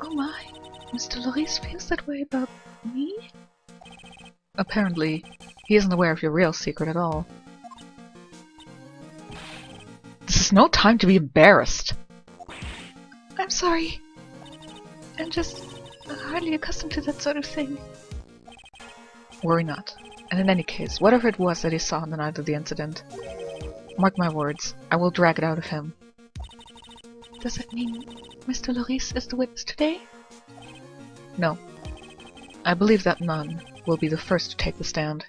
Oh my, Mr. Lorisse feels that way about me? Apparently, he isn't aware of your real secret at all. This is no time to be embarrassed. I'm sorry. I'm just hardly accustomed to that sort of thing. Worry not. And in any case, whatever it was that he saw on the night of the incident, mark my words, I will drag it out of him. Does that mean Mr. Lorisse is the witness today? No. I believe that none will be the first to take the stand.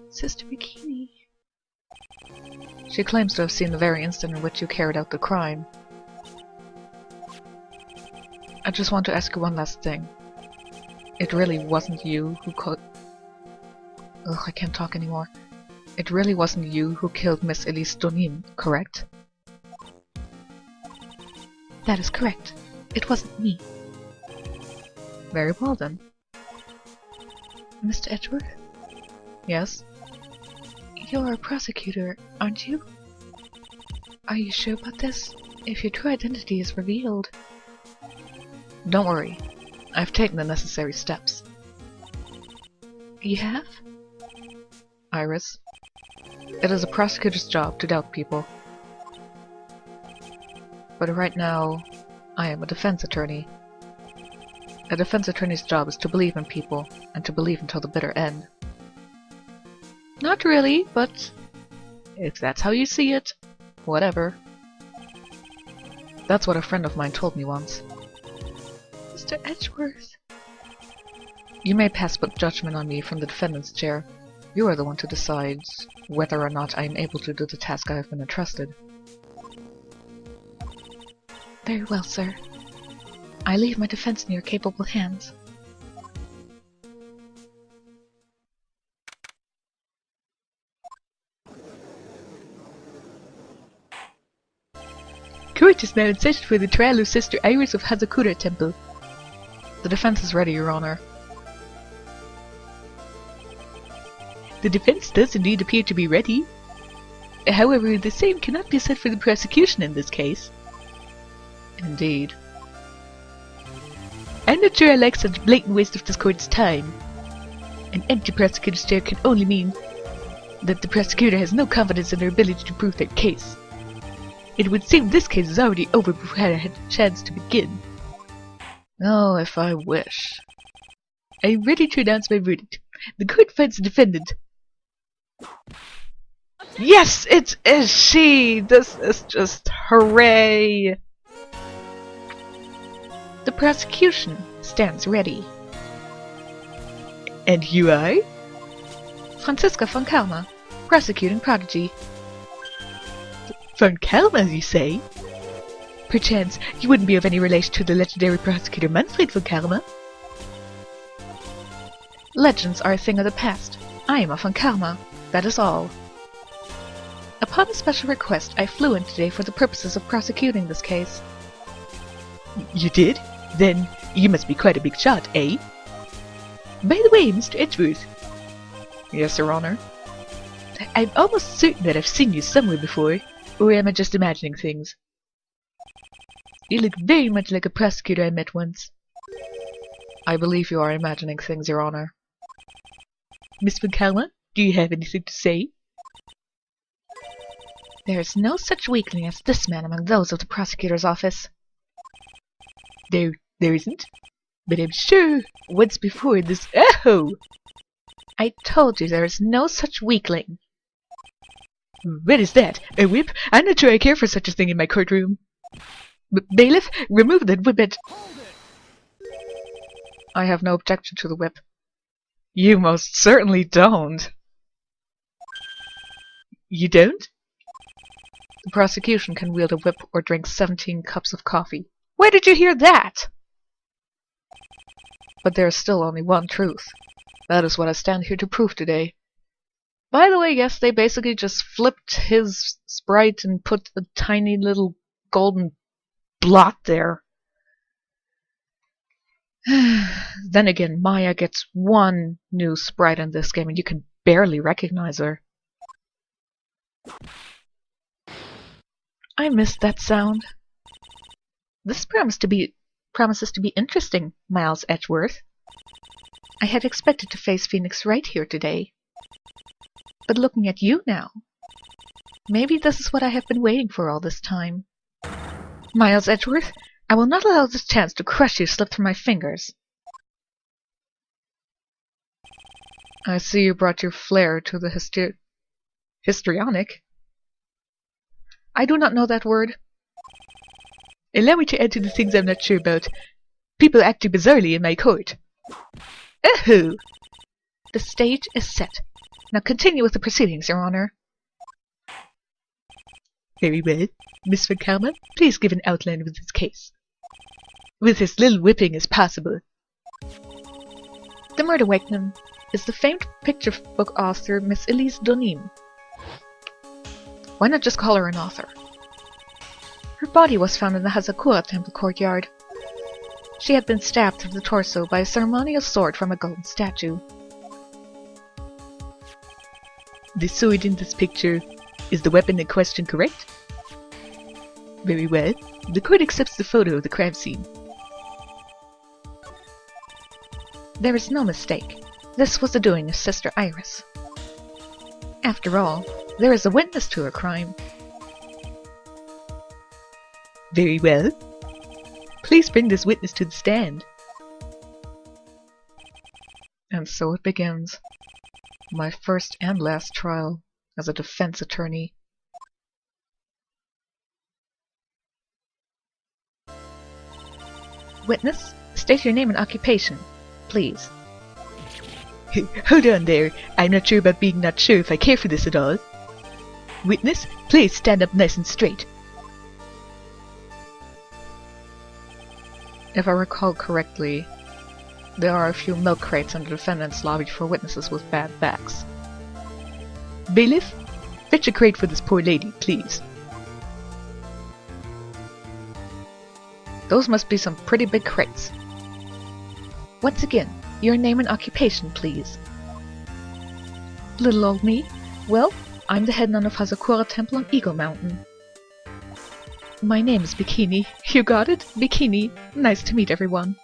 Sister Bikini. She claims to have seen the very instant in which you carried out the crime. I just want to ask you one last thing. It really wasn't you who Ugh, I can't talk anymore. It really wasn't you who killed Miss Elise Donin, correct? That is correct. It wasn't me. Very well then. Mr. Edgeworth? Yes? You're a prosecutor, aren't you? Are you sure about this? If your true identity is revealed... Don't worry. I've taken the necessary steps. You have? Iris. It is a prosecutor's job to doubt people. But right now, I am a defense attorney. A defense attorney's job is to believe in people, and to believe until the bitter end. Not really, but if that's how you see it, whatever. That's what a friend of mine told me once. Mr. Edgeworth. You may pass judgment on me from the defendant's chair. You are the one to decide whether or not I am able to do the task I have been entrusted. Very well, sir. I leave my defense in your capable hands. Court is now in session for the trial of Sister Iris of Hazakura Temple. The defense is ready, Your Honor. The defense does indeed appear to be ready. However, the same cannot be said for the prosecution in this case. Indeed. I'm not sure I like such blatant waste of this court's time. An empty prosecutor's chair can only mean that the prosecutor has no confidence in their ability to prove their case. It would seem this case is already over before I had a chance to begin. Oh, if I wish. I am ready to announce my verdict. The court finds the defendant. Yes, it is she! This is just hooray! The prosecution stands ready. And you are? Franziska von Kalmar, prosecuting prodigy. Von Kalmar, you say? Perchance you wouldn't be of any relation to the legendary prosecutor Manfred von Kalmar? Legends are a thing of the past. I am a von Kalmar, that is all. Upon a special request, I flew in today for the purposes of prosecuting this case. You did? Then you must be quite a big shot, eh? By the way, Mr. Edgeworth. Yes, Your Honor. I'm almost certain that I've seen you somewhere before, or am I just imagining things? You look very much like a prosecutor I met once. I believe you are imagining things, Your Honor. Miss von Kalmar, do you have anything to say? There is no such weakling as this man among those of the prosecutor's office. There isn't? But I'm sure once before this— Oh! I told you there is no such weakling. What is that? A whip? I'm not sure I care for such a thing in my courtroom. Bailiff, remove that whippet! I have no objection to the whip. You most certainly don't. You don't? The prosecution can wield a whip or drink 17 cups of coffee. Where did you hear that? But there is still only one truth. That is what I stand here to prove today. By the way, yes, they basically just flipped his sprite and put a tiny little golden blot there. Then again, Maya gets one new sprite in this game and you can barely recognize her. I missed that sound. This promised to be promises to be interesting, Miles Edgeworth. I had expected to face Phoenix right here today. But looking at you now, maybe this is what I have been waiting for all this time. Miles Edgeworth, I will not allow this chance to crush you slip through my fingers. I see you brought your flair to the histrionic. I do not know that word. Allow me to add to the things I'm not sure about. People acting bizarrely in my court. Oh! The stage is set. Now continue with the proceedings, Your Honor. Very well. Miss Van Karma, please give an outline of this case. With as little whipping as possible. The murder victim is the famed picture book author Miss Elise Donim. Why not just call her an author? Her body was found in the Hazakura temple courtyard. She had been stabbed through the torso by a ceremonial sword from a golden statue. The sword in this picture is the weapon in question, correct? Very well. The court accepts the photo of the crime scene. There is no mistake. This was the doing of Sister Iris. After all, there is a witness to her crime. Very well. Please bring this witness to the stand. And so it begins. My first and last trial as a defense attorney. Witness, state your name and occupation, please. Hold on there. I'm not sure about being not sure if I care for this at all. Witness, please stand up nice and straight. If I recall correctly, there are a few milk crates in the defendant's lobby for witnesses with bad backs. Bailiff, fetch a crate for this poor lady, please. Those must be some pretty big crates. Once again, your name and occupation, please. Little old me? Well, I'm the head nun of Hazakura Temple on Eagle Mountain. My name is Bikini. You got it? Bikini. Nice to meet everyone.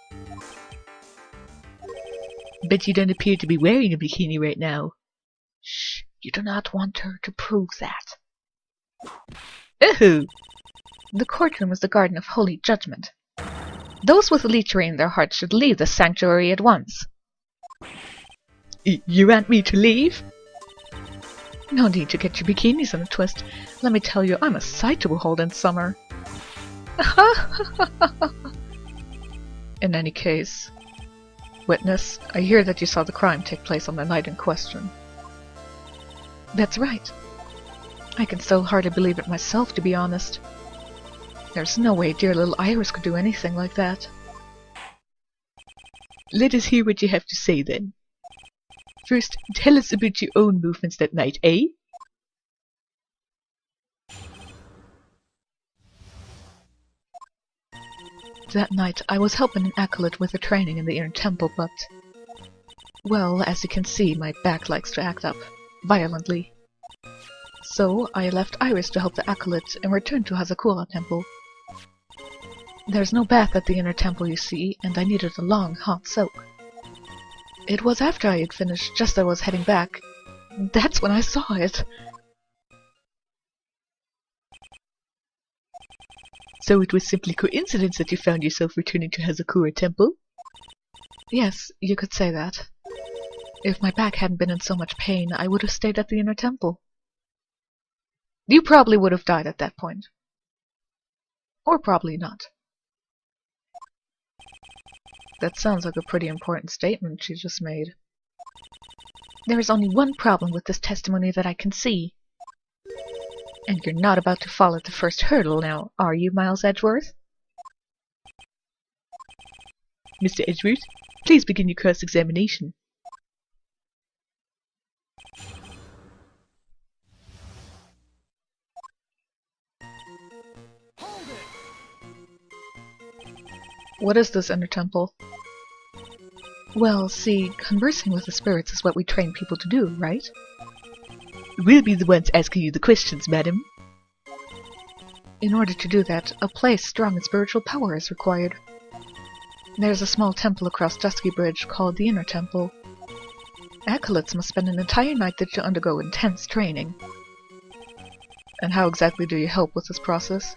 Bet you don't appear to be wearing a bikini right now. Shh, you do not want her to prove that. Oh! The courtroom is the garden of holy judgment. Those with lechery in their hearts should leave the sanctuary at once. You want me to leave? No need to get your bikinis in a twist. Let me tell you, I'm a sight to behold in summer. In any case, witness, I hear that you saw the crime take place on the night in question. That's right. I can still hardly believe it myself, to be honest. There's no way dear little Iris could do anything like that. Let us hear what you have to say, then. First, tell us about your own movements that night, eh? That night, I was helping an acolyte with her training in the inner temple, but... well, as you can see, my back likes to act up. Violently. So, I left Iris to help the acolyte and returned to Hazakura Temple. There's no bath at the inner temple, you see, and I needed a long, hot soak. It was after I had finished, just as I was heading back. That's when I saw it. So it was simply coincidence that you found yourself returning to Hazakura Temple? Yes, you could say that. If my back hadn't been in so much pain, I would have stayed at the inner temple. You probably would have died at that point. Or probably not. That sounds like a pretty important statement you just made. There is only one problem with this testimony that I can see. And you're not about to fall at the first hurdle now, are you, Miles Edgeworth? Mr. Edgeworth, please begin your cross-examination. What is this inner temple? Well, see, conversing with the spirits is what we train people to do, right? We'll be the ones asking you the questions, madam. In order to do that, a place strong in spiritual power is required. There's a small temple across Dusky Bridge called the Inner Temple. Acolytes must spend an entire night there to undergo intense training. And how exactly do you help with this process?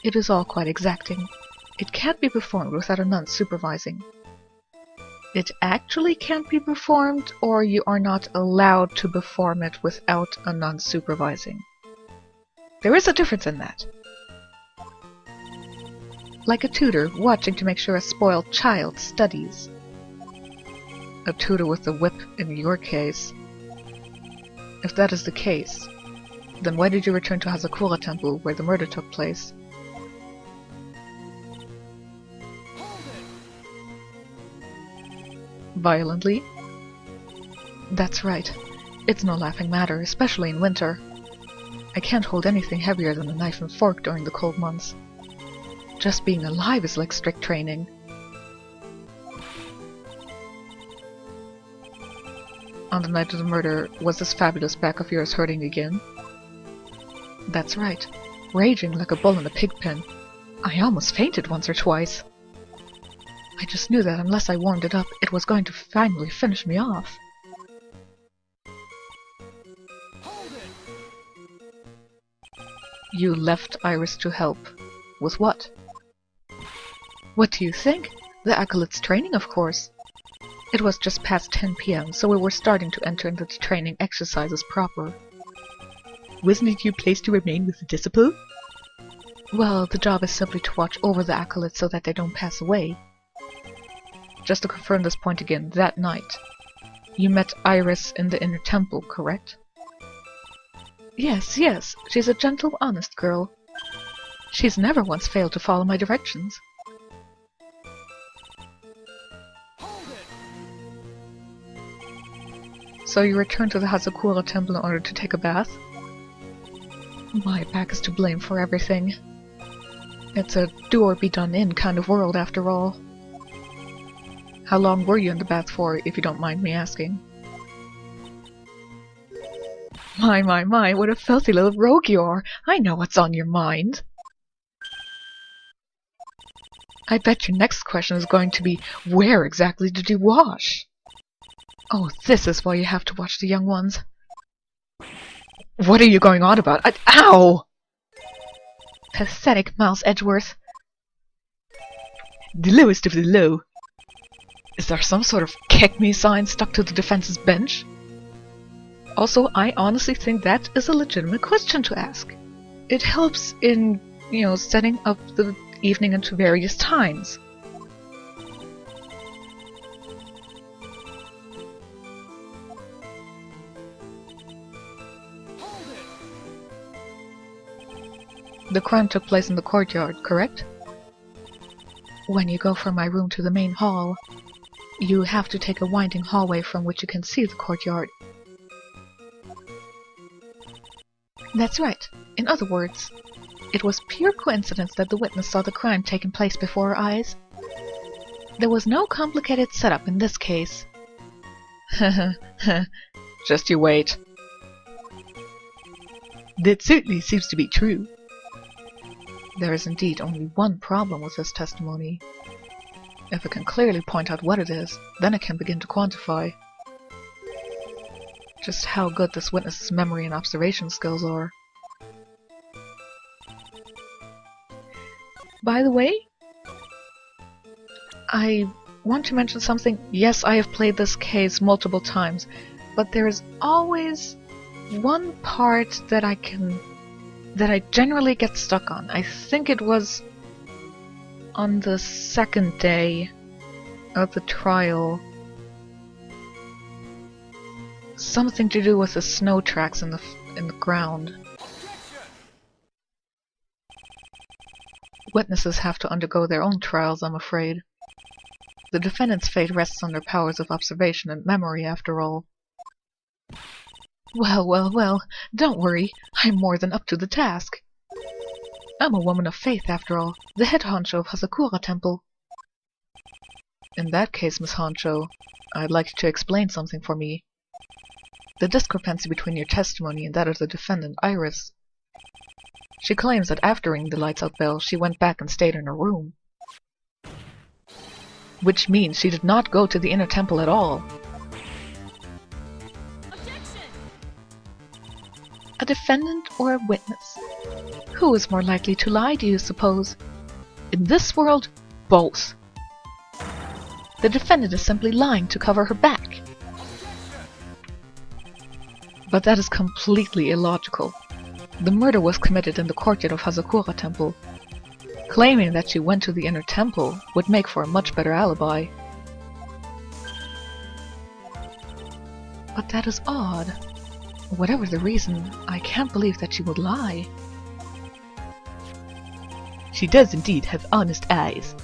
It is all quite exacting. It can't be performed without a nun supervising. It actually can't be performed, or you are not allowed to perform it without a nun supervising. There is a difference in that. Like a tutor watching to make sure a spoiled child studies. A tutor with a whip in your case. If that is the case, then why did you return to Hazakura Temple, where the murder took place? Violently? That's right. It's no laughing matter, especially in winter. I can't hold anything heavier than a knife and fork during the cold months. Just being alive is like strict training. On the night of the murder, was this fabulous back of yours hurting again? That's right. Raging like a bull in a pig pen. I almost fainted once or twice. I just knew that unless I warmed it up, it was going to finally finish me off. You left Iris to help. With what? What do you think? The acolyte's training, of course. It was just past 10 p.m., so we were starting to enter into the training exercises proper. Wasn't it your place to remain with the disciple? Well, the job is simply to watch over the acolytes so that they don't pass away. Just to confirm this point again, that night, you met Iris in the Inner Temple, correct? Yes, yes, she's a gentle, honest girl. She's never once failed to follow my directions. So you returned to the Hazakura Temple in order to take a bath? My back is to blame for everything. It's a do-or-be-done-in kind of world, after all. How long were you in the bath for, if you don't mind me asking? My, what a filthy little rogue you are! I know what's on your mind! I bet your next question is going to be, where exactly did you wash? Oh, this is why you have to watch the young ones. What are you going on about? Ow! Pathetic Miles Edgeworth. The lowest of the low. Is there some sort of kick-me sign stuck to the defense's bench? Also, I honestly think that is a legitimate question to ask. It helps in, setting up the evening into various times. The crime took place in the courtyard, correct? When you go from my room to the main hall, you have to take a winding hallway from which you can see the courtyard. That's right. In other words, it was pure coincidence that the witness saw the crime taking place before her eyes. There was no complicated setup in this case. Just you wait. That certainly seems to be true. There is indeed only one problem with this testimony. If I can clearly point out what it is, then I can begin to quantify just how good this witness's memory and observation skills are. By the way, I want to mention something. Yes, I have played this case multiple times, but there is always one part that I generally get stuck on. I think it was on the second day of the trial. Something to do with the snow tracks in the ground. Witnesses have to undergo their own trials, I'm afraid. The defendant's fate rests on their powers of observation and memory, after all. Well, don't worry. I'm more than up to the task. I'm a woman of faith, after all, the head honcho of Hazakura Temple. In that case, Miss Honcho, I'd like you to explain something for me. The discrepancy between your testimony and that of the defendant, Iris. She claims that after ringing the lights out bell, she went back and stayed in her room. Which means she did not go to the inner temple at all. Objection! A defendant or a witness? Who is more likely to lie, do you suppose? In this world, both. The defendant is simply lying to cover her back. But that is completely illogical. The murder was committed in the courtyard of Hazakura Temple. Claiming that she went to the inner temple would make for a much better alibi. But that is odd. Whatever the reason, I can't believe that she would lie. She does indeed have honest eyes.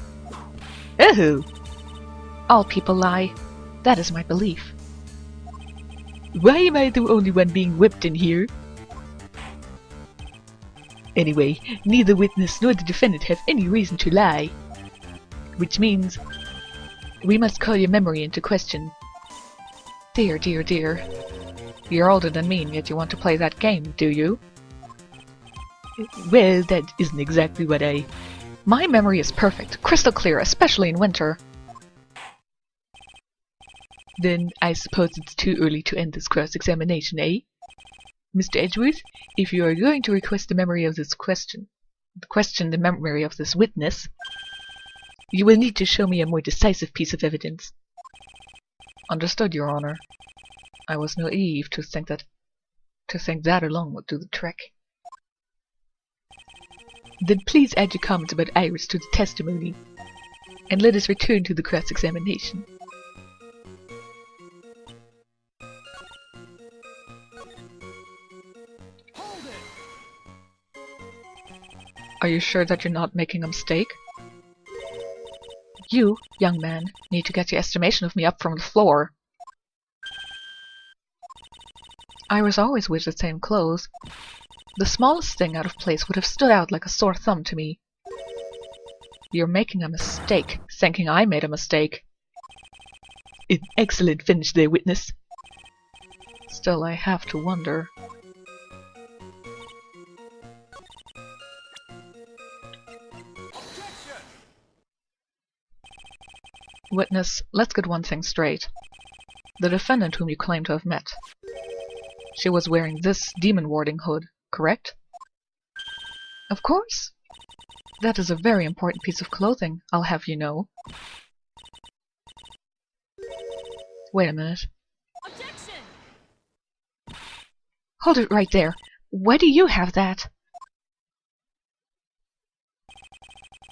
Oh! All people lie. That is my belief. Why am I the only one being whipped in here? Anyway, neither witness nor the defendant have any reason to lie. Which means we must call your memory into question. Dear, dear, dear. You're older than me, and yet you want to play that game, do you? Well, that isn't exactly what I... My memory is perfect, crystal clear, especially in winter. Then I suppose it's too early to end this cross-examination, eh? Mr. Edgeworth, if you are going to request the memory of this question the memory of this witness, you will need to show me a more decisive piece of evidence. Understood, Your Honor. I was naive to think that alone would do the trick. Then please add your comments about Iris to the testimony, and let us return to the cross-examination. Are you sure that you're not making a mistake? You, young man, need to get your estimation of me up from the floor. Iris always wears the same clothes. The smallest thing out of place would have stood out like a sore thumb to me. You're making a mistake, thinking I made a mistake. An excellent finish there, witness. Still, I have to wonder. Witness, let's get one thing straight. The defendant whom you claim to have met. She was wearing this demon-warding hood, correct? Of course. That is a very important piece of clothing, I'll have you know. Wait a minute. Objection! Hold it right there. Why do you have that?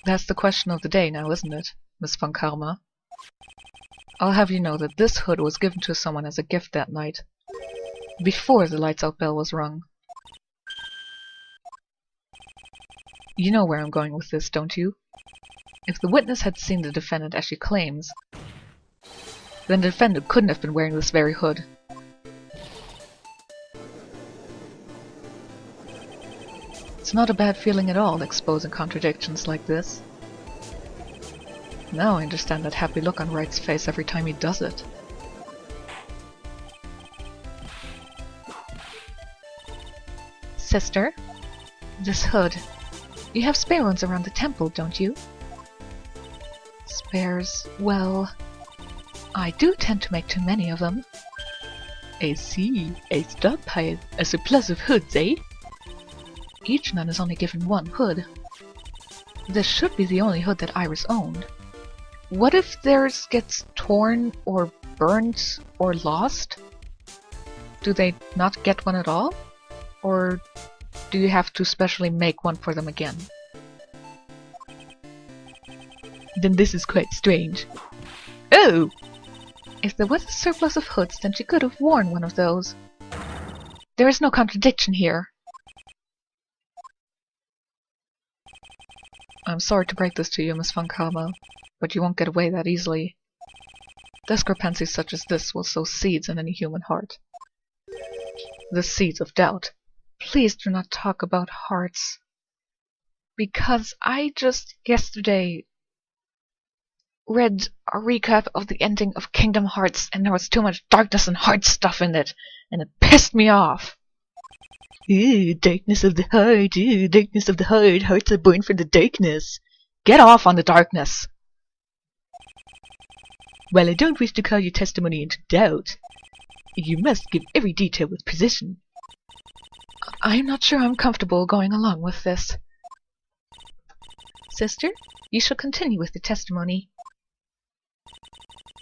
That's the question of the day now, isn't it, Miss Von Karma? I'll have you know that this hood was given to someone as a gift that night, before the lights-out bell was rung. You know where I'm going with this, don't you? If the witness had seen the defendant as she claims, then the defendant couldn't have been wearing this very hood. It's not a bad feeling at all, exposing contradictions like this. Now I understand that happy look on Wright's face every time he does it. Sister, this hood. You have spare ones around the temple, don't you? Spares, well... I do tend to make too many of them. I see. A stockpile, a surplus of hoods, eh? Each nun is only given one hood. This should be the only hood that Iris owned. What if theirs gets torn, or burnt, or lost? Do they not get one at all? Or do you have to specially make one for them again? Then this is quite strange. Oh! If there was a surplus of hoods, then she could have worn one of those. There is no contradiction here. I'm sorry to break this to you, Miss Von Karma, but you won't get away that easily. Discrepancies such as this will sow seeds in any human heart. The seeds of doubt. Please do not talk about hearts. Because I just yesterday read a recap of the ending of Kingdom Hearts and there was too much darkness and heart stuff in it, and it pissed me off. Ooh, darkness of the heart, ooh, darkness of the heart, hearts are born for the darkness. Get off on the darkness! While I don't wish to call your testimony into doubt, you must give every detail with precision. I'm not sure I'm comfortable going along with this. Sister, you shall continue with the testimony.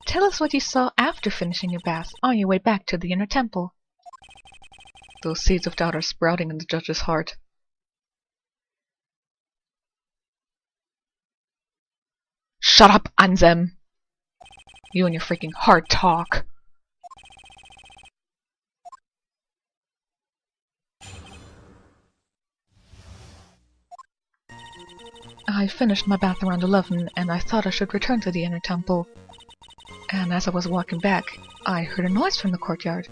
Tell us what you saw after finishing your bath on your way back to the inner temple. Those seeds of doubt are sprouting in the judge's heart. Shut up, Anzem! You and your freaking hard talk. I finished my bath around 11, and I thought I should return to the inner temple. And as I was walking back, I heard a noise from the courtyard.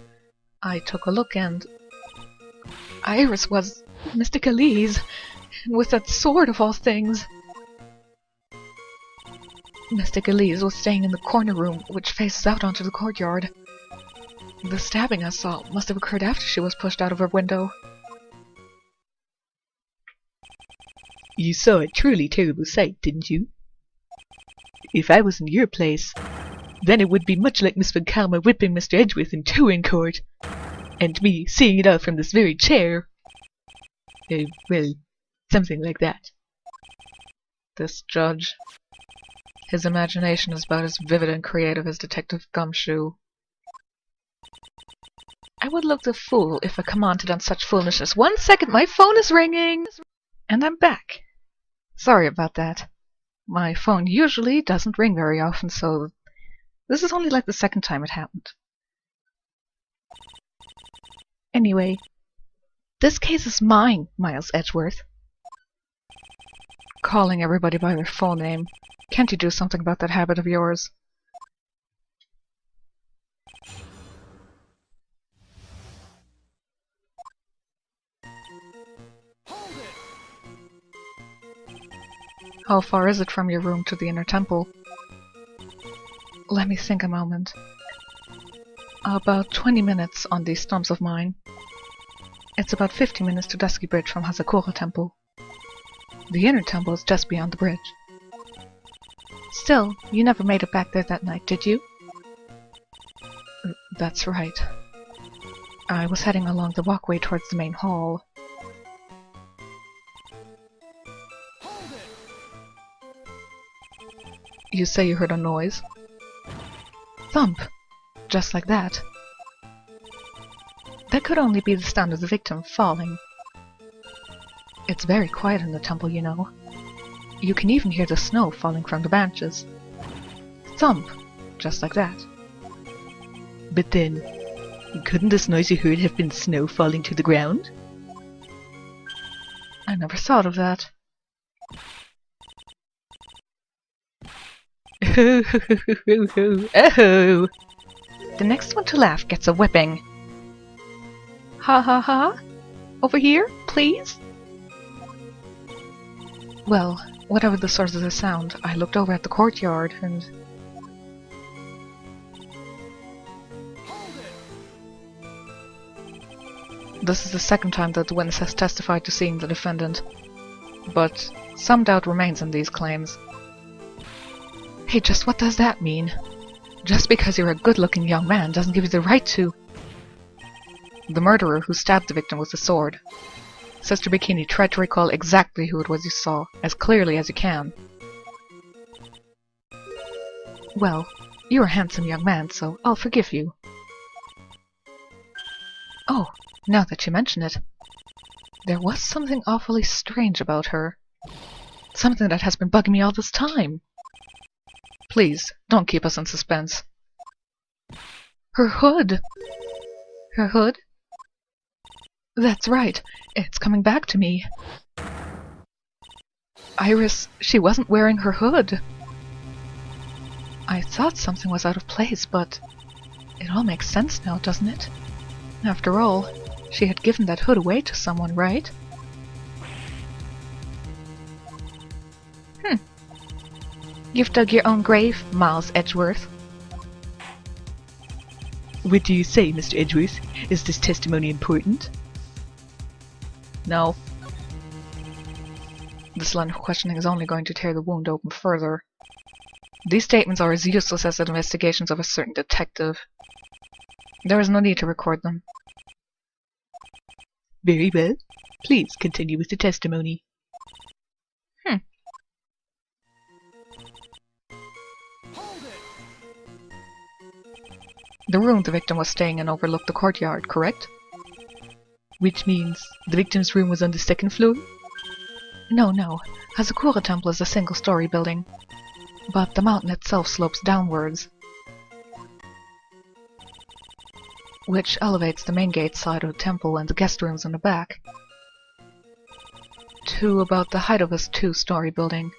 I took a look and... Iris was Mr. Galees, with that sword of all things. Mr. Galees was staying in the corner room, which faces out onto the courtyard. The stabbing I saw must have occurred after she was pushed out of her window. You saw a truly terrible sight, didn't you? If I was in your place, then it would be much like Miss Von Karma whipping Mr. Edgeworth in towing court, and me seeing it all from this very chair. Well, something like that. This judge. His imagination is about as vivid and creative as Detective Gumshoe. I would look the fool if I commented on such foolishness. 1 second, my phone is ringing! And I'm back. Sorry about that. My phone usually doesn't ring very often, so this is only like the second time it happened. Anyway, this case is mine, Miles Edgeworth. Calling everybody by their full name. Can't you do something about that habit of yours? How far is it from your room to the inner temple? Let me think a moment. About 20 minutes on these thumbs of mine. It's about 50 minutes to Dusky Bridge from Hazakura Temple. The inner temple is just beyond the bridge. Still, you never made it back there that night, did you? That's right. I was heading along the walkway towards the main hall. You say you heard a noise? Thump! Just like that. That could only be the sound of the victim falling. It's very quiet in the temple, you know. You can even hear the snow falling from the branches. Thump! Just like that. But then, couldn't this noise you heard have been snow falling to the ground? I never thought of that. Oh, oh. The next one to laugh gets a whipping. Ha ha ha! Over here, please? Well, whatever the source of the sound, I looked over at the courtyard and... This is the second time that the witness has testified to seeing the defendant, but some doubt remains in these claims. Hey, just what does that mean? Just because you're a good-looking young man doesn't give you the right to... The murderer who stabbed the victim with the sword. Sister Bikini, try to recall exactly who it was you saw, as clearly as you can. Well, you're a handsome young man, so I'll forgive you. Oh, now that you mention it, there was something awfully strange about her. Something that has been bugging me all this time. Please, don't keep us in suspense. Her hood! Her hood? That's right, it's coming back to me. Iris, she wasn't wearing her hood. I thought something was out of place, but it all makes sense now, doesn't it? After all, she had given that hood away to someone, right? You've dug your own grave, Miles Edgeworth. What do you say, Mr. Edgeworth? Is this testimony important? No. This line of questioning is only going to tear the wound open further. These statements are as useless as the investigations of a certain detective. There is no need to record them. Very well. Please continue with the testimony. The room the victim was staying in overlooked the courtyard, correct? Which means the victim's room was on the second floor? No. Hazakura Temple is a single-story building, but the mountain itself slopes downwards, which elevates the main gate side of the temple and the guest rooms in the back to about the height of a two-story building.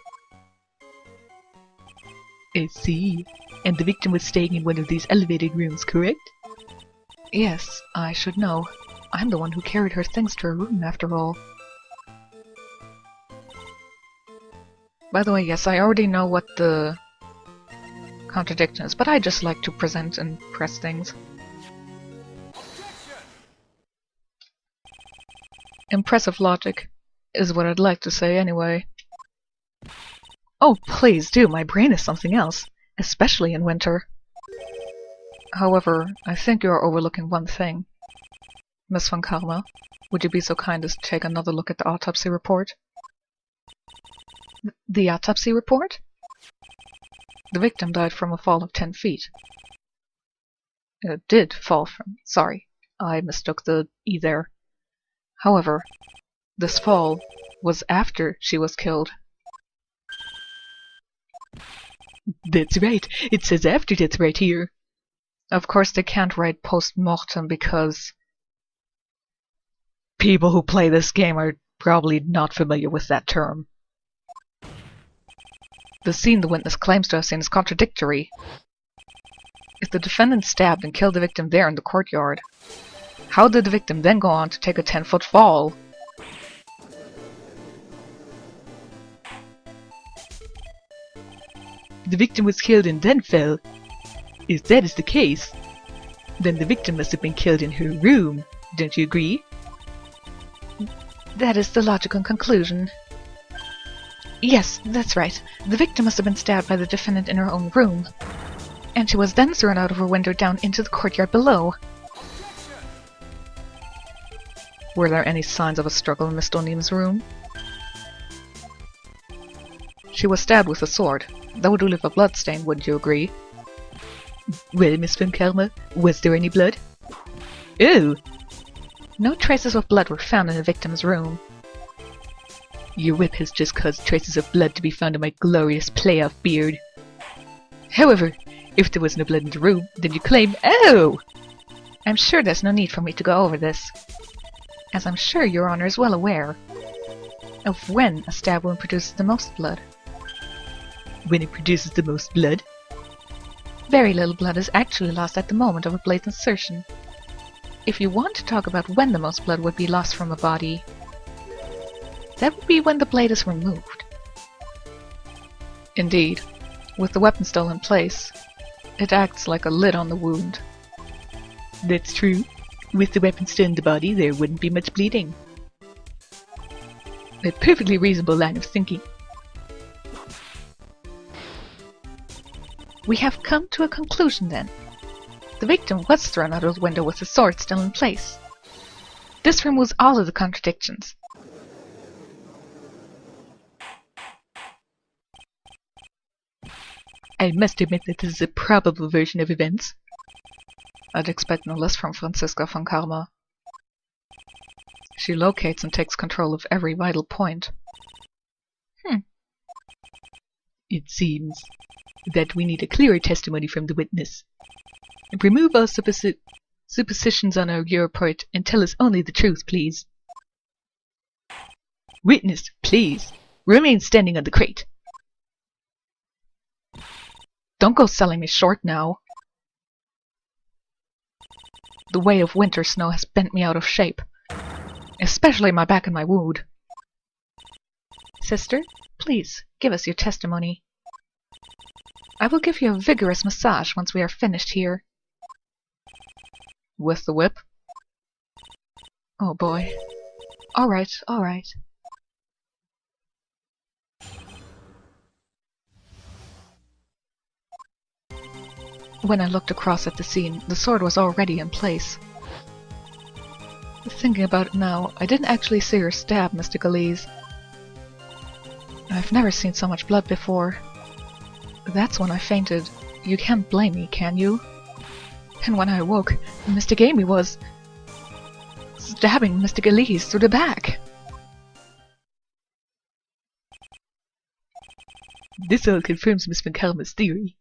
I see. And the victim was staying in one of these elevated rooms, correct? Yes, I should know. I'm the one who carried her things to her room, after all. By the way, yes, I already know what the contradiction is, but I just like to present and press things. Impressive logic is what I'd like to say anyway. Oh, please do, my brain is something else, especially in winter. However, I think you are overlooking one thing. Miss Von Karma, would you be so kind as to take another look at the autopsy report? The autopsy report? The victim died from a fall of 10 feet. Did fall from... Sorry, I mistook the E there. However, this fall was after she was killed. That's right. It says after death right here. Of course, they can't write post-mortem because people who play this game are probably not familiar with that term. The scene the witness claims to have seen is contradictory. If the defendant stabbed and killed the victim there in the courtyard, how did the victim then go on to take a 10-foot fall? The victim was killed and then fell. If that is the case, then the victim must have been killed in her room. Don't you agree? That is the logical conclusion. Yes, that's right. The victim must have been stabbed by the defendant in her own room, and she was then thrown out of her window down into the courtyard below. Were there any signs of a struggle in Miss O'Neill's room? She was stabbed with a sword. That would leave a bloodstain, wouldn't you agree? Well, Miss Von Karma, was there any blood? Oh! No traces of blood were found in the victim's room. Your whip has just caused traces of blood to be found on my glorious playoff beard. However, if there was no blood in the room, then you claim— Oh! I'm sure there's no need for me to go over this, as I'm sure Your Honor is well aware of when a stab wound produces the most blood. When it produces the most blood? Very little blood is actually lost at the moment of a blade's insertion. If you want to talk about when the most blood would be lost from a body, that would be when the blade is removed. Indeed, with the weapon still in place, it acts like a lid on the wound. That's true. With the weapon still in the body, there wouldn't be much bleeding. A perfectly reasonable line of thinking. We have come to a conclusion then. The victim was thrown out of the window with the sword still in place. This removes all of the contradictions. I must admit that this is a probable version of events. I'd expect no less from Franziska von Karma. She locates and takes control of every vital point. It seems that we need a clearer testimony from the witness. Remove all suppositions on our report and tell us only the truth, please. Witness, please, remain standing on the crate. Don't go selling me short now. The weight of winter snow has bent me out of shape, especially my back and my wound. Sister, please, give us your testimony. I will give you a vigorous massage once we are finished here. With the whip? Oh boy. Alright, alright. When I looked across at the scene, the sword was already in place. Thinking about it now, I didn't actually see her stab Mr. Galees. I've never seen so much blood before. That's when I fainted. You can't blame me, can you? And when I awoke, Mr. Gamey was stabbing Mr. Galees through the back. This all confirms Miss Von Karma's theory.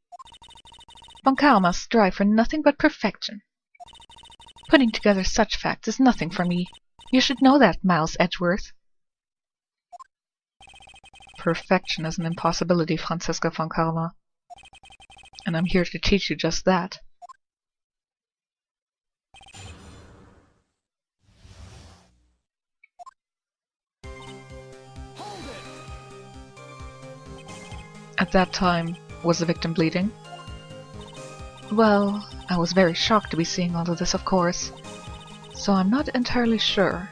Von Karma strive for nothing but perfection. Putting together such facts is nothing for me. You should know that, Miles Edgeworth. Perfection is an impossibility, Franziska von Karma. And I'm here to teach you just that. At that time, was the victim bleeding? Well, I was very shocked to be seeing all of this, of course. So I'm not entirely sure.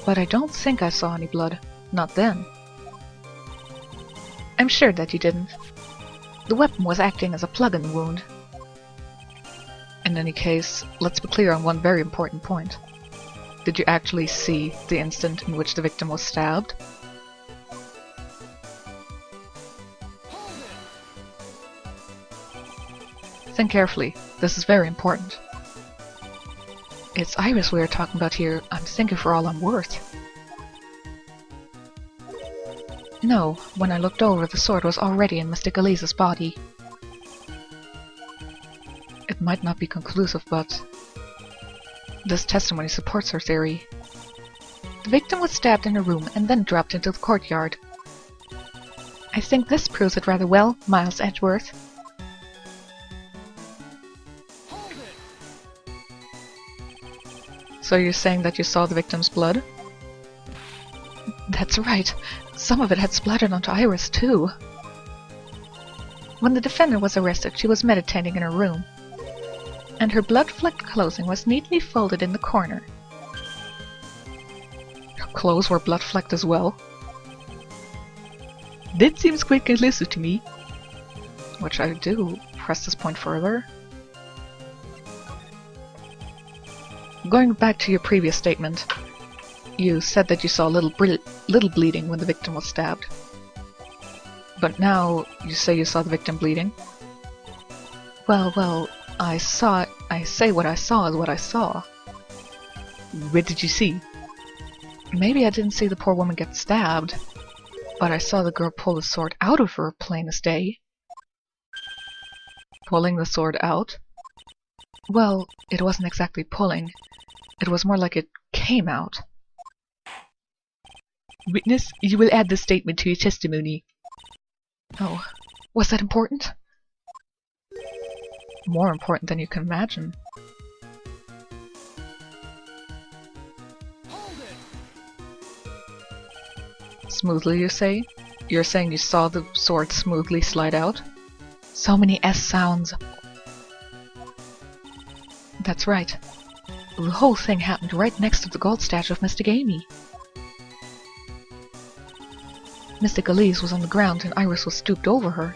But I don't think I saw any blood. Not then. I'm sure that you didn't. The weapon was acting as a plug in the wound. In any case, let's be clear on one very important point. Did you actually see the instant in which the victim was stabbed? Think carefully. This is very important. It's Iris we are talking about here. I'm thinking for all I'm worth. No, when I looked over, the sword was already in Mr. Galees' body. It might not be conclusive, but this testimony supports her theory. The victim was stabbed in a room and then dropped into the courtyard. I think this proves it rather well, Miles Edgeworth. So you're saying that you saw the victim's blood? That's right. Some of it had splattered onto Iris, too. When the defendant was arrested, she was meditating in her room, and her blood-flecked clothing was neatly folded in the corner. Her clothes were blood-flecked as well? That seems quite conclusive to me. Which I do press this point further. Going back to your previous statement, you said that you saw little bleeding when the victim was stabbed. But now you say you saw the victim bleeding? Well, I say what I saw is what I saw. What did you see? Maybe I didn't see the poor woman get stabbed, but I saw the girl pull the sword out of her plain as day. Pulling the sword out? Well, it wasn't exactly pulling. It was more like it came out. Witness, you will add this statement to your testimony. Oh, was that important? More important than you can imagine. Smoothly, you say? You're saying you saw the sword smoothly slide out? So many S sounds. That's right. The whole thing happened right next to the gold statue of Mr. Gamey. Mr. Galees was on the ground and Iris was stooped over her.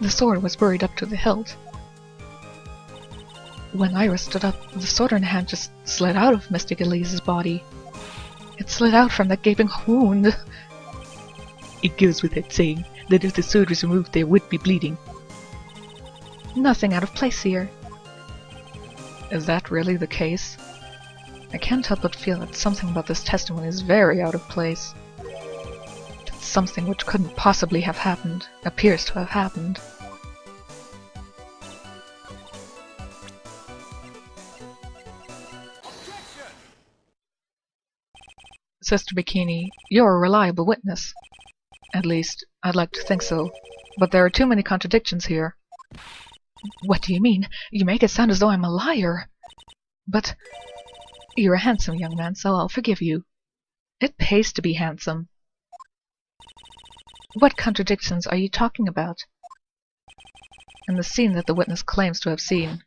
The sword was buried up to the hilt. When Iris stood up, the sword in her hand just slid out of Mr. Galees' body. It slid out from that gaping wound. It goes without saying that if the sword was removed there would be bleeding. Nothing out of place here. Is that really the case? I can't help but feel that something about this testimony is very out of place. That something which couldn't possibly have happened appears to have happened. Sister Bikini, you're a reliable witness. At least, I'd like to think so. But there are too many contradictions here. What do you mean? You make it sound as though I'm a liar. But you're a handsome young man, so I'll forgive you. It pays to be handsome. What contradictions are you talking about? In the scene that the witness claims to have seen,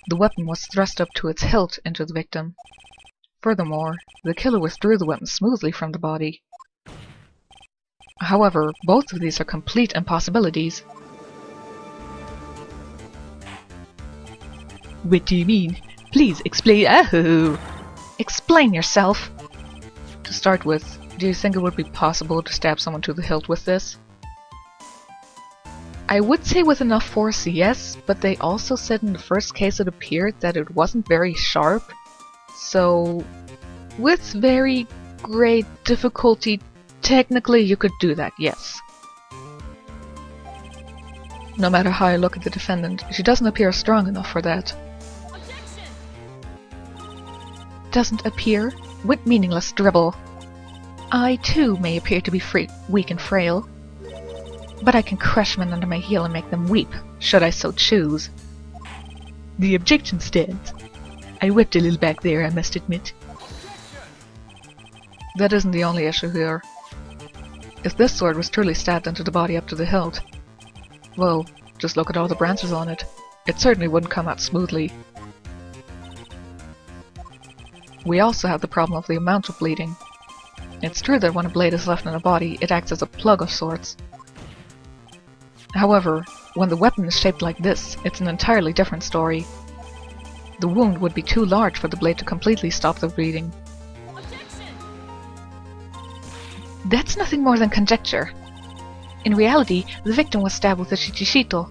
the weapon was thrust up to its hilt into the victim. Furthermore, the killer withdrew the weapon smoothly from the body. However, both of these are complete impossibilities. What do you mean? Please explain. Oh! Explain yourself! To start with, do you think it would be possible to stab someone to the hilt with this? I would say with enough force, yes, but they also said in the first case it appeared that it wasn't very sharp. So, with very great difficulty, technically you could do that, yes. No matter how I look at the defendant, she doesn't appear strong enough for that. Doesn't appear? What meaningless dribble? I too may appear to be weak and frail, but I can crush men under my heel and make them weep, should I so choose. The objection stands. I wept a little back there, I must admit. That isn't the only issue here. If this sword was truly stabbed into the body up to the hilt, well, just look at all the branches on it. It certainly wouldn't come out smoothly. We also have the problem of the amount of bleeding. It's true that when a blade is left in a body, it acts as a plug of sorts. However, when the weapon is shaped like this, it's an entirely different story. The wound would be too large for the blade to completely stop the bleeding. That's nothing more than conjecture. In reality, the victim was stabbed with a shichishito.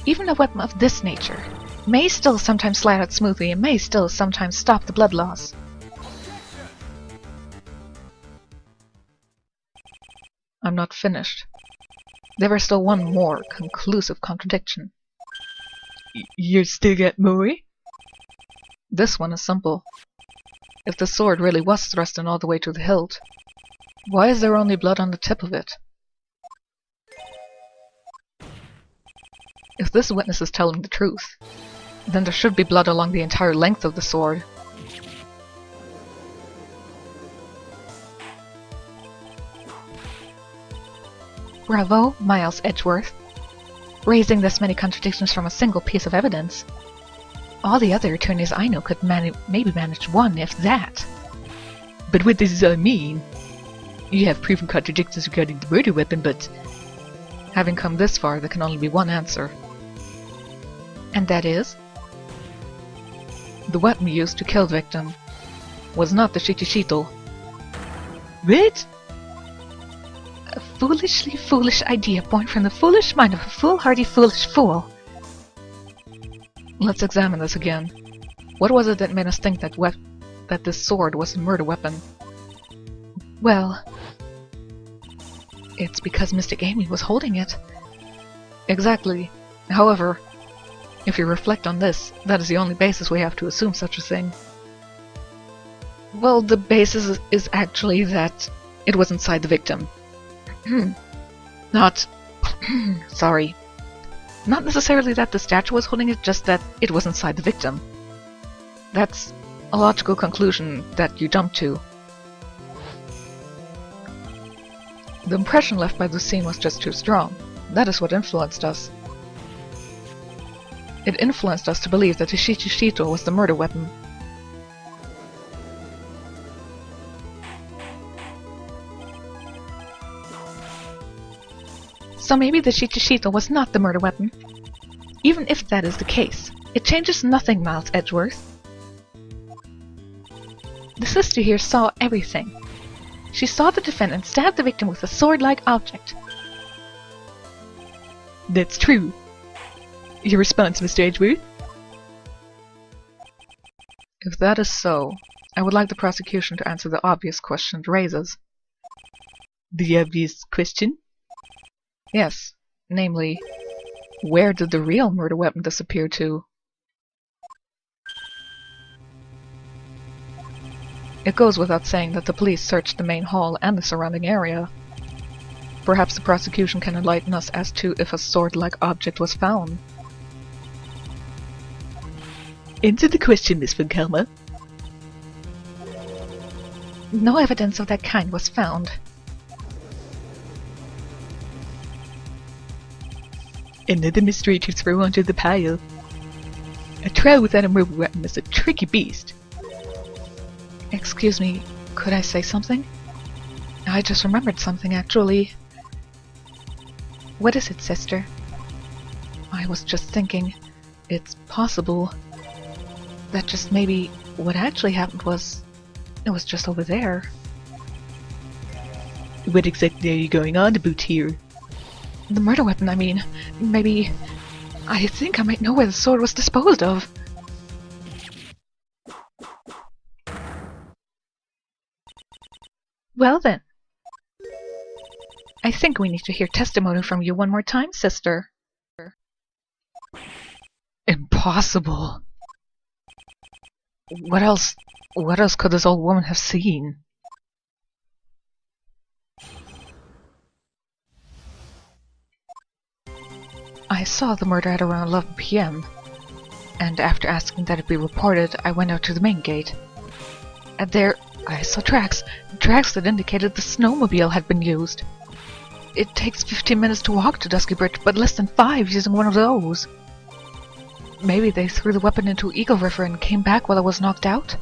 Even a weapon of this nature may still sometimes slide out smoothly and may still sometimes stop the blood loss. I'm not finished. There is still one more conclusive contradiction. You still got more? This one is simple. If the sword really was thrust in all the way to the hilt, why is there only blood on the tip of it? If this witness is telling the truth, then there should be blood along the entire length of the sword. Bravo, Miles Edgeworth. Raising this many contradictions from a single piece of evidence. All the other attorneys I know could maybe manage one, if that. But what does this all mean? You have proven contradictions regarding the murder weapon, but... Having come this far, there can only be one answer. And that is? The weapon used to kill the victim was not the shichishito. What? A foolishly foolish idea born from the foolish mind of a foolhardy foolish fool. Let's examine this again. What was it that made us think that this sword was a murder weapon? Well, it's because Mystic Amy was holding it. Exactly. However, if you reflect on this, that is the only basis we have to assume such a thing. Well, the basis is actually that it was inside the victim. Not... sorry. Not necessarily that the statue was holding it, just that it was inside the victim. That's a logical conclusion that you jump to. The impression left by the scene was just too strong. That is what influenced us. It influenced us to believe that the shichishito was the murder weapon. So maybe the shichishito was not the murder weapon. Even if that is the case, it changes nothing, Miles Edgeworth. The sister here saw everything. She saw the defendant stab the victim with a sword-like object. That's true. Your response, Mr. Edgeworth? If that is so, I would like the prosecution to answer the obvious question it raises. The obvious question? Yes, namely, where did the real murder weapon disappear to? It goes without saying that the police searched the main hall and the surrounding area. Perhaps the prosecution can enlighten us as to if a sword-like object was found. Answer the question, Miss Von Karma. No evidence of that kind was found. Another mystery to throw onto the pile. A trial without a murder weapon is a tricky beast. Excuse me, could I say something? I just remembered something, actually. What is it, sister? I was just thinking, it's possible that just maybe what actually happened was... it was just over there. What exactly are you going on about here? The murder weapon, I mean. Maybe... I think I might know where the sword was disposed of. Well then. I think we need to hear testimony from you one more time, sister. Impossible. What else could this old woman have seen? I saw the murder at around 11 p.m. and after asking that it be reported, I went out to the main gate. And there, I saw tracks that indicated the snowmobile had been used. It takes 15 minutes to walk to Dusky Bridge, but less than 5 using one of those. Maybe they threw the weapon into Eagle River and came back while I was knocked out?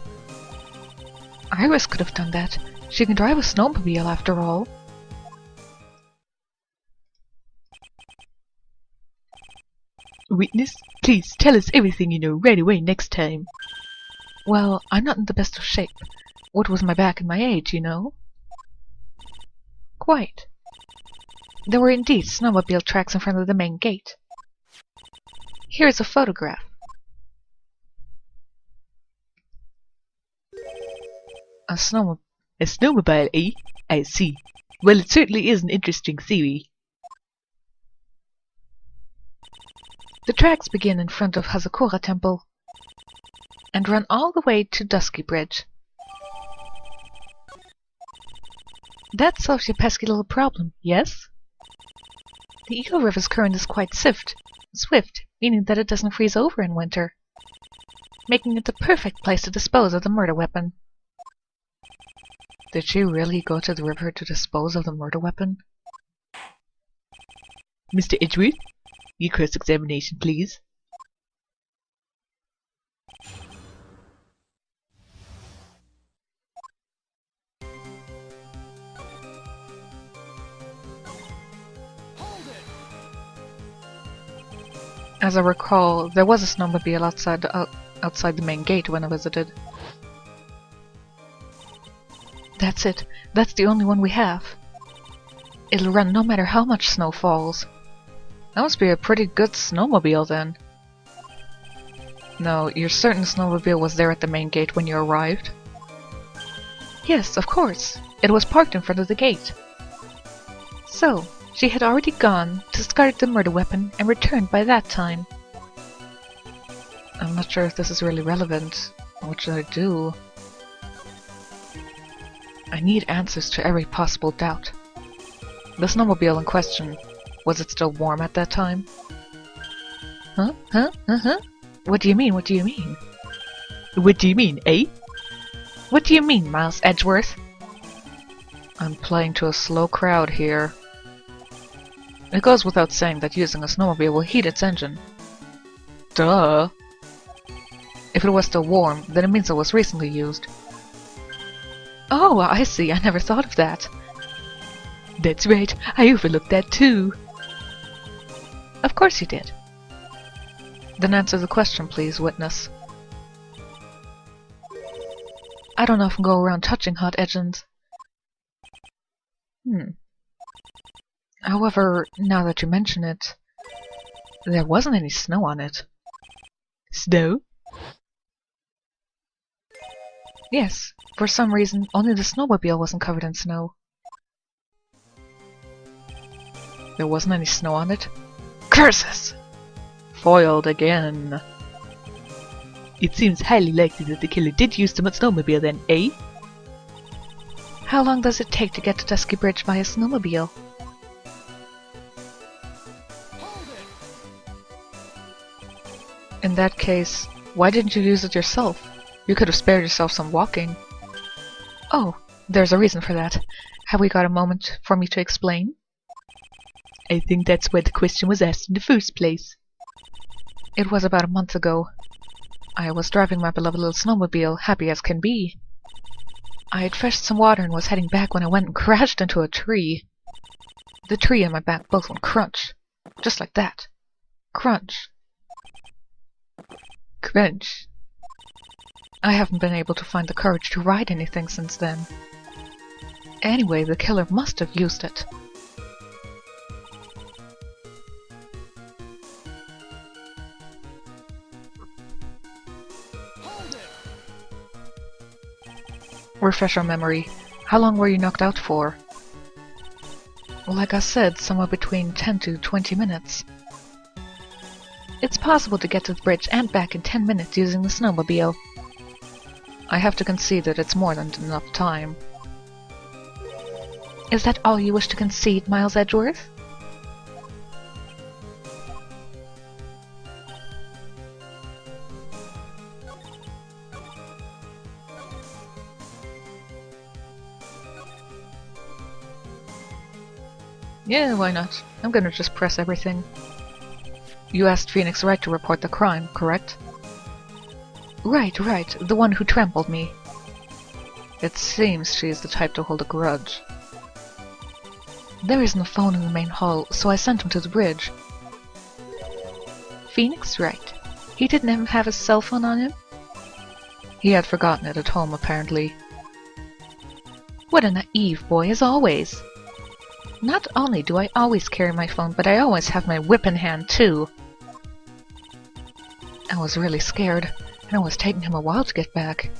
Iris could have done that. She can drive a snowmobile after all. Witness, please tell us everything you know right away next time. Well, I'm not in the best of shape. What with my back and my age, you know? Quite. There were indeed snowmobile tracks in front of the main gate. Here is a photograph. A snowmobile, eh? I see. Well, it certainly is an interesting theory. The tracks begin in front of Hazakura Temple and run all the way to Dusky Bridge. That solves your pesky little problem, yes? The Eagle River's current is quite swift, meaning that it doesn't freeze over in winter, making it the perfect place to dispose of the murder weapon. Did she really go to the river to dispose of the murder weapon? Mr. Edgeworth, your cross-examination, please. As I recall, there was a snowmobile outside the main gate when I visited. That's it. That's the only one we have. It'll run no matter how much snow falls. That must be a pretty good snowmobile then. No, you're certain the snowmobile was there at the main gate when you arrived? Yes, of course. It was parked in front of the gate. So, she had already gone, discarded the murder weapon, and returned by that time. I'm not sure if this is really relevant. What should I do? I need answers to every possible doubt. The snowmobile in question, was it still warm at that time? Huh? What do you mean? What do you mean? What do you mean, eh? What do you mean, Miles Edgeworth? I'm playing to a slow crowd here. It goes without saying that using a snowmobile will heat its engine. Duh! If it was still warm, then it means it was recently used. Oh, I see. I never thought of that. That's right. I overlooked that too. Of course you did. Then answer the question, please, witness. I don't often go around touching hot engines. However, now that you mention it, there wasn't any snow on it. Snow? Yes, for some reason, only the snowmobile wasn't covered in snow. There wasn't any snow on it? Curses! Foiled again. It seems highly likely that the killer did use the snowmobile then, eh? How long does it take to get to Dusky Bridge by a snowmobile? In that case, why didn't you use it yourself? You could have spared yourself some walking. Oh, there's a reason for that. Have we got a moment for me to explain? I think that's why the question was asked in the first place. It was about a month ago. I was driving my beloved little snowmobile, happy as can be. I had fetched some water and was heading back when I went and crashed into a tree. The tree and my back both went crunch. Just like that. Crunch. Crunch. I haven't been able to find the courage to write anything since then. Anyway, the killer must have used it. Refresh our memory. How long were you knocked out for? Well, like I said, somewhere between 10 to 20 minutes. It's possible to get to the bridge and back in 10 minutes using the snowmobile. I have to concede that it's more than enough time. Is that all you wish to concede, Miles Edgeworth? Yeah, why not? I'm gonna just press everything. You asked Phoenix Wright to report the crime, correct? Right, the one who trampled me. It seems she is the type to hold a grudge. There isn't a phone in the main hall, so I sent him to the bridge. Phoenix Wright? He didn't even have his cell phone on him? He had forgotten it at home, apparently. What a naive boy, as always. Not only do I always carry my phone, but I always have my whip in hand, too. I was really scared, and it was taking him a while to get back.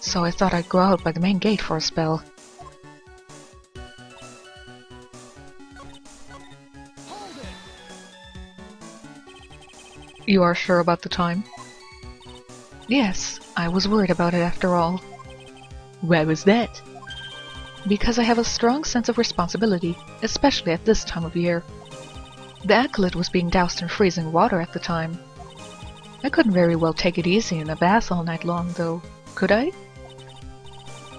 So I thought I'd go out by the main gate for a spell. You are sure about the time? Yes, I was worried about it after all. Why was that? Because I have a strong sense of responsibility, especially at this time of year. The acolyte was being doused in freezing water at the time. I couldn't very well take it easy in a bath all night long, though, could I?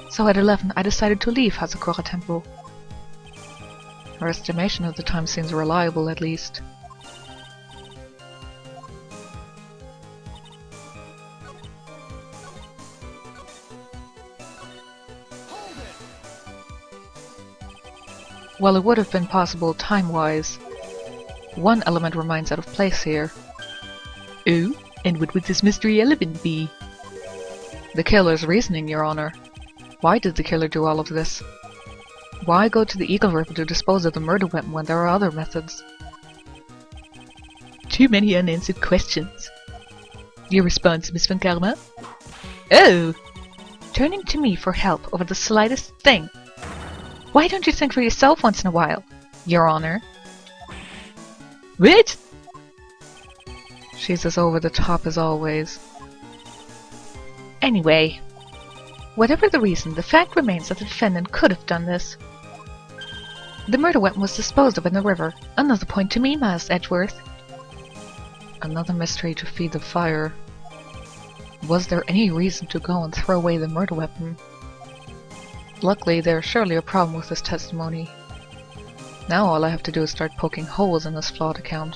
So at 11 I decided to leave Hazakura Temple. Her estimation of the time seems reliable, at least. Well, it would have been possible time-wise. One element remains out of place here. Oh? And what would this mystery element be? The killer's reasoning, Your Honor. Why did the killer do all of this? Why go to the Eagle River to dispose of the murder weapon when there are other methods? Too many unanswered questions. Your response, Miss Von Karma? Oh! Turning to me for help over the slightest thing. Why don't you think for yourself once in a while, Your Honor? What? She's as over the top as always. Anyway, whatever the reason, the fact remains that the defendant could have done this. The murder weapon was disposed of in the river. Another point to me, Miles Edgeworth. Another mystery to feed the fire. Was there any reason to go and throw away the murder weapon? Luckily, there's surely a problem with this testimony. Now all I have to do is start poking holes in this flawed account.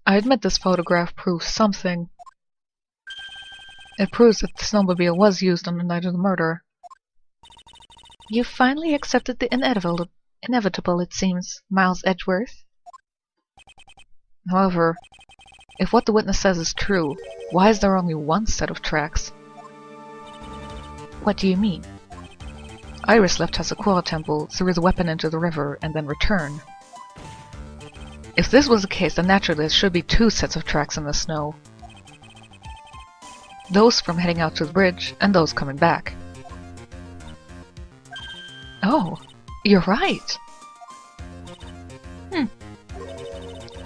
I admit this photograph proves something. It proves that the snowmobile was used on the night of the murder. You finally accepted the inevitable, it seems, Miles Edgeworth. However, if what the witness says is true, why is there only one set of tracks? What do you mean? Iris left Hazakura Temple, threw the weapon into the river, and then returned. If this was the case, then naturally there should be two sets of tracks in the snow. Those from heading out to the bridge, and those coming back. Oh, you're right!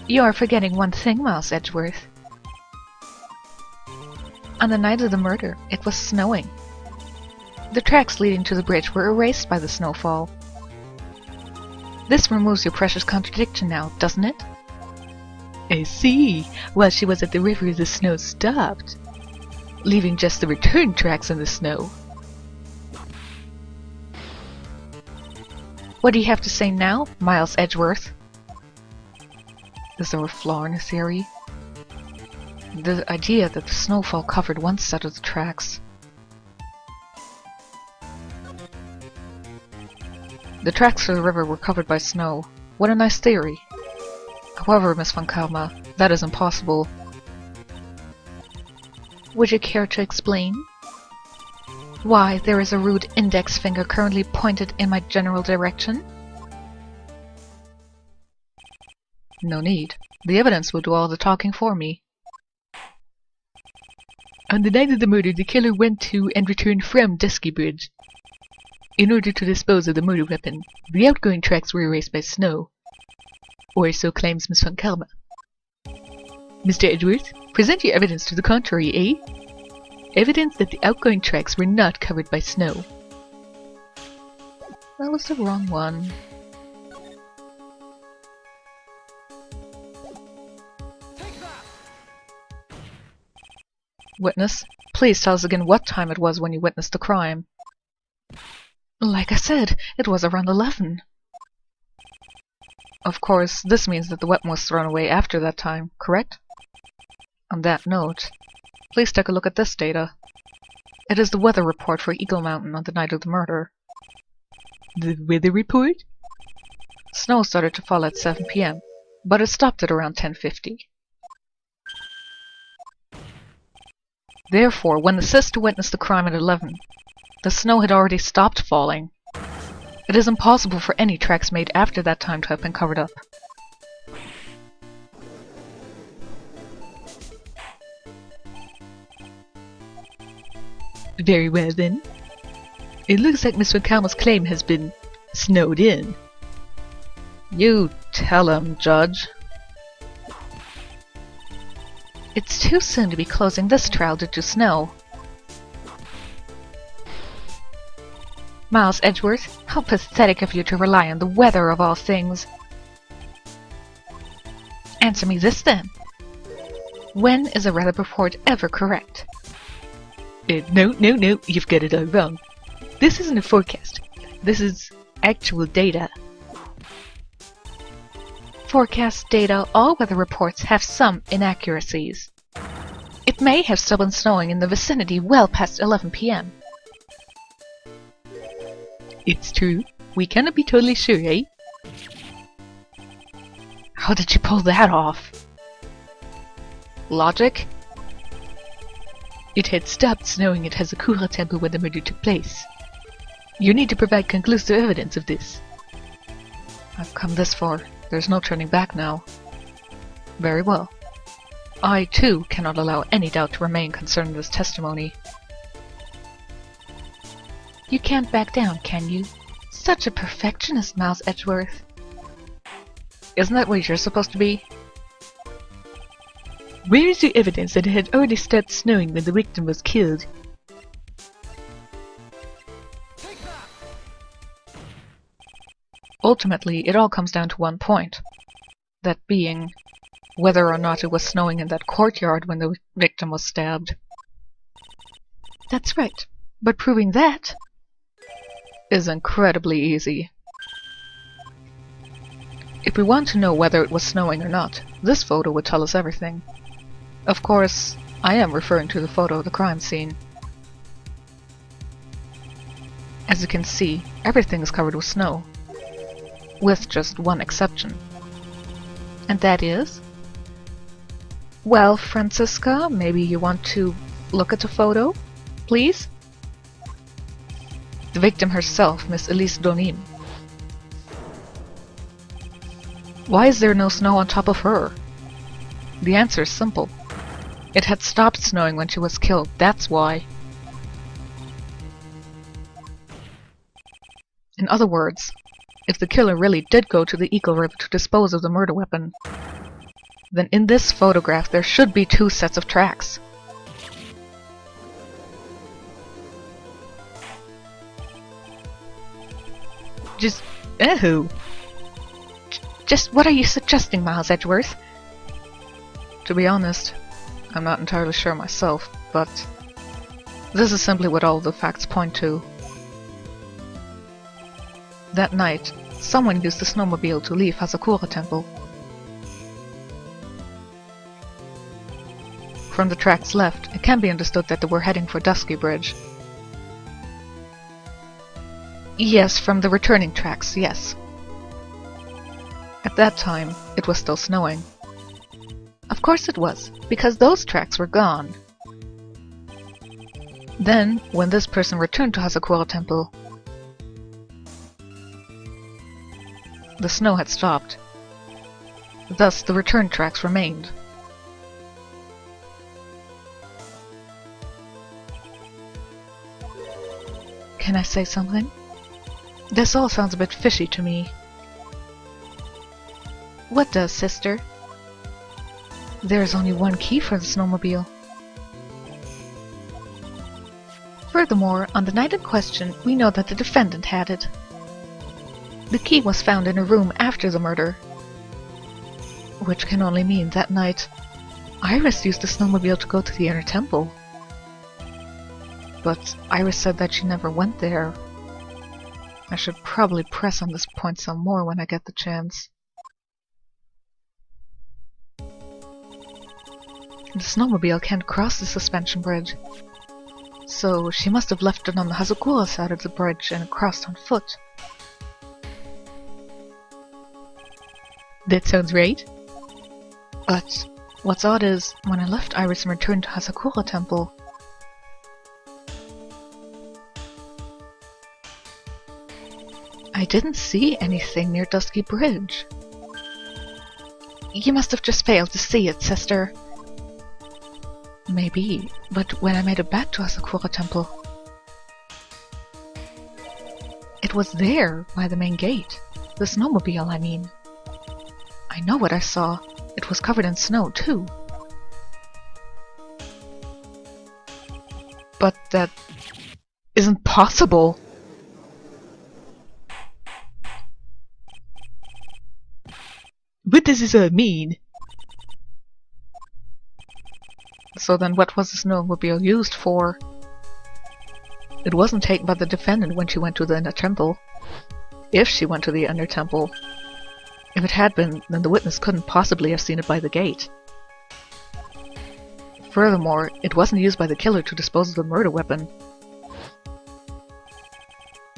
You're forgetting one thing, Miles Edgeworth. On the night of the murder, it was snowing. The tracks leading to the bridge were erased by the snowfall. This removes your precious contradiction now, doesn't it? I see. While she was at the river, the snow stopped, leaving just the return tracks in the snow. What do you have to say now, Miles Edgeworth? Is there a flaw in the theory? The idea that the snowfall covered one set of the tracks. The tracks to the river were covered by snow. What a nice theory. However, Miss Von Karma, that is impossible. Would you care to explain? Why there is a rude index finger currently pointed in my general direction? No need. The evidence will do all the talking for me. On the night of the murder, the killer went to and returned from Dusky Bridge in order to dispose of the murder weapon. The outgoing tracks were erased by snow. Or so claims Miss Von Karma. Mr. Edgeworth, present your evidence to the contrary, eh? Evidence that the outgoing tracks were not covered by snow. That was the wrong one. Witness, please tell us again what time it was when you witnessed the crime. Like I said, it was around 11. Of course, this means that the weapon was thrown away after that time, correct? On that note, please take a look at this data. It is the weather report for Eagle Mountain on the night of the murder. The weather report? Snow started to fall at 7 p.m., but it stopped at around 10:50. Therefore, when the sister witnessed the crime at 11, the snow had already stopped falling. It is impossible for any tracks made after that time to have been covered up. Very well then. It looks like Miss Von Karma's claim has been snowed in. You tell him, Judge. It's too soon to be closing this trial due to snow. Miles Edgeworth, how pathetic of you to rely on the weather of all things. Answer me this then. When is a weather report ever correct? No, you've got it all wrong. This isn't a forecast. This is actual data. Forecast data, all weather reports have some inaccuracies. It may have still been snowing in the vicinity well past 11 p.m. It's true. We cannot be totally sure, eh? How did you pull that off? Logic? It had stopped snowing at Hazakura Temple when the murder took place. You need to provide conclusive evidence of this. I've come this far. There's no turning back now. Very well. I, too, cannot allow any doubt to remain concerning this testimony. You can't back down, can you? Such a perfectionist, Miles Edgeworth. Isn't that what you're supposed to be? Where is the evidence that it had already stopped snowing when the victim was killed? Ultimately, it all comes down to one point. That being, whether or not it was snowing in that courtyard when the victim was stabbed. That's right, but proving that is incredibly easy. If we want to know whether it was snowing or not, this photo would tell us everything. Of course, I am referring to the photo of the crime scene. As you can see, everything is covered with snow. With just one exception. And that is? Well, Francisca, maybe you want to look at the photo, please? The victim herself, Miss Elise Donim. Why is there no snow on top of her? The answer is simple. It had stopped snowing when she was killed, that's why. In other words, if the killer really did go to the Eagle River to dispose of the murder weapon, then in this photograph there should be two sets of tracks. Just what are you suggesting, Miles Edgeworth? To be honest, I'm not entirely sure myself, but this is simply what all the facts point to. That night, someone used the snowmobile to leave Hazakura Temple. From the tracks left, it can be understood that they were heading for Dusky Bridge. Yes, from the returning tracks, yes. At that time, it was still snowing. Of course it was, because those tracks were gone. Then, when this person returned to Hasakura Temple, the snow had stopped. Thus, the return tracks remained. Can I say something? This all sounds a bit fishy to me. What does, sister? There is only one key for the snowmobile. Furthermore, on the night in question, we know that the defendant had it. The key was found in a room after the murder. Which can only mean that night, Iris used the snowmobile to go to the inner temple. But Iris said that she never went there. I should probably press on this point some more when I get the chance. The snowmobile can't cross the suspension bridge. So she must have left it on the Hazakura side of the bridge and crossed on foot. That sounds right. But what's odd is, when I left Iris and returned to Hazakura Temple, I didn't see anything near Dusky Bridge. You must have just failed to see it, sister. Maybe, but when I made it back to Asakura Temple, it was there, by the main gate. The snowmobile, I mean. I know what I saw. It was covered in snow, too. But that isn't possible. What does this all mean? So then what was the snowmobile used for? It wasn't taken by the defendant when she went to the inner temple. If she went to the inner temple. If it had been, then the witness couldn't possibly have seen it by the gate. Furthermore, it wasn't used by the killer to dispose of the murder weapon.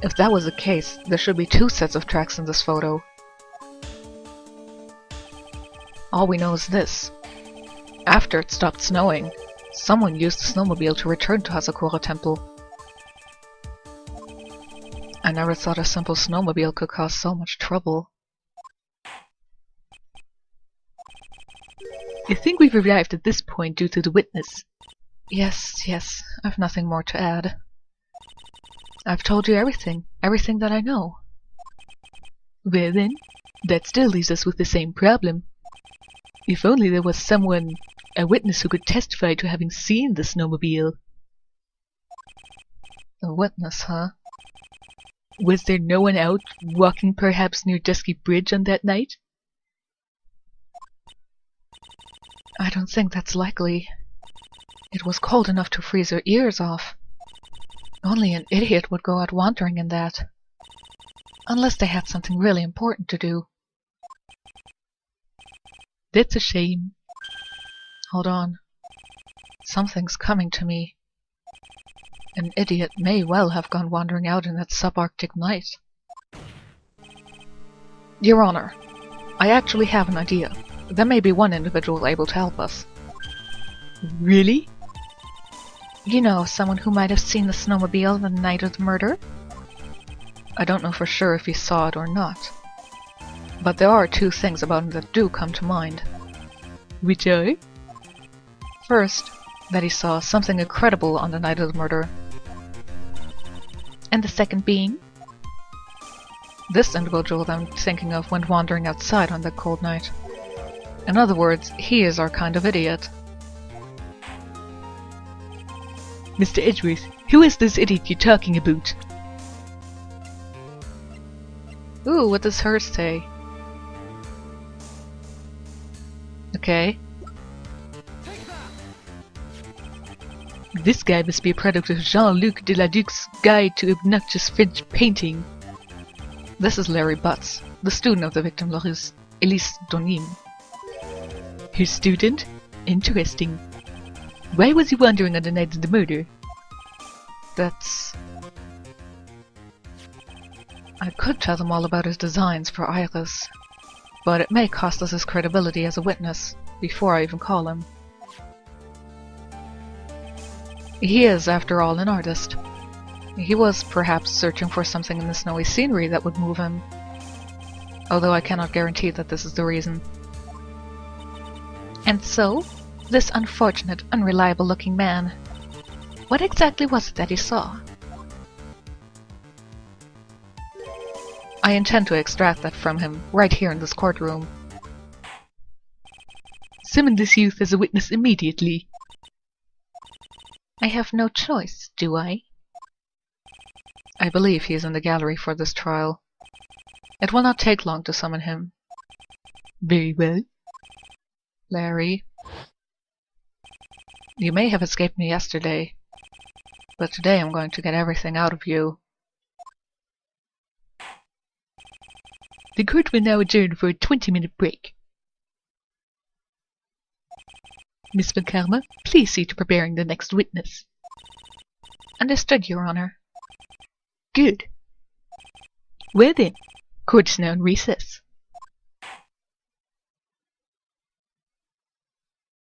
If that was the case, there should be two sets of tracks in this photo. All we know is this. After it stopped snowing, someone used the snowmobile to return to Hazakura Temple. I never thought a simple snowmobile could cause so much trouble. I think we've arrived at this point due to the witness. Yes, I've nothing more to add. I've told you everything that I know. Well then, that still leaves us with the same problem. If only there was someone, a witness who could testify to having seen the snowmobile. A witness, huh? Was there no one out, walking perhaps near Dusky Bridge on that night? I don't think that's likely. It was cold enough to freeze her ears off. Only an idiot would go out wandering in that. Unless they had something really important to do. That's a shame. Hold on. Something's coming to me. An idiot may well have gone wandering out in that subarctic night. Your Honor, I actually have an idea. There may be one individual able to help us. Really? You know, someone who might have seen the snowmobile the night of the murder? I don't know for sure if he saw it or not. But there are two things about him that do come to mind. Which are? First, that he saw something incredible on the night of the murder. And the second being? This individual that I'm thinking of went wandering outside on that cold night. In other words, he is our kind of idiot. Mr. Edgeworth, who is this idiot you're talking about? Ooh, what does hers say? Okay. This guy must be a product of Jean-Luc Deladuc's Guide to Obnoxious French Painting. This is Larry Butts, the student of the victim Elise Donin. Her student? Interesting. Why was he wandering on the night of the murder? That's... I could tell them all about his designs for Iris, but it may cost us his credibility as a witness, before I even call him. He is, after all, an artist. He was perhaps searching for something in the snowy scenery that would move him, although I cannot guarantee that this is the reason. And so, this unfortunate, unreliable-looking man, what exactly was it that he saw? I intend to extract that from him, right here in this courtroom. Summon this youth as a witness immediately. I have no choice, do I? I believe he is in the gallery for this trial. It will not take long to summon him. Very well. Larry, you may have escaped me yesterday, but today I'm going to get everything out of you. The court will now adjourn for a 20-minute break. Miss Von Karma, please see to preparing the next witness. Understood, Your Honor. Good. Well then, court is now in recess.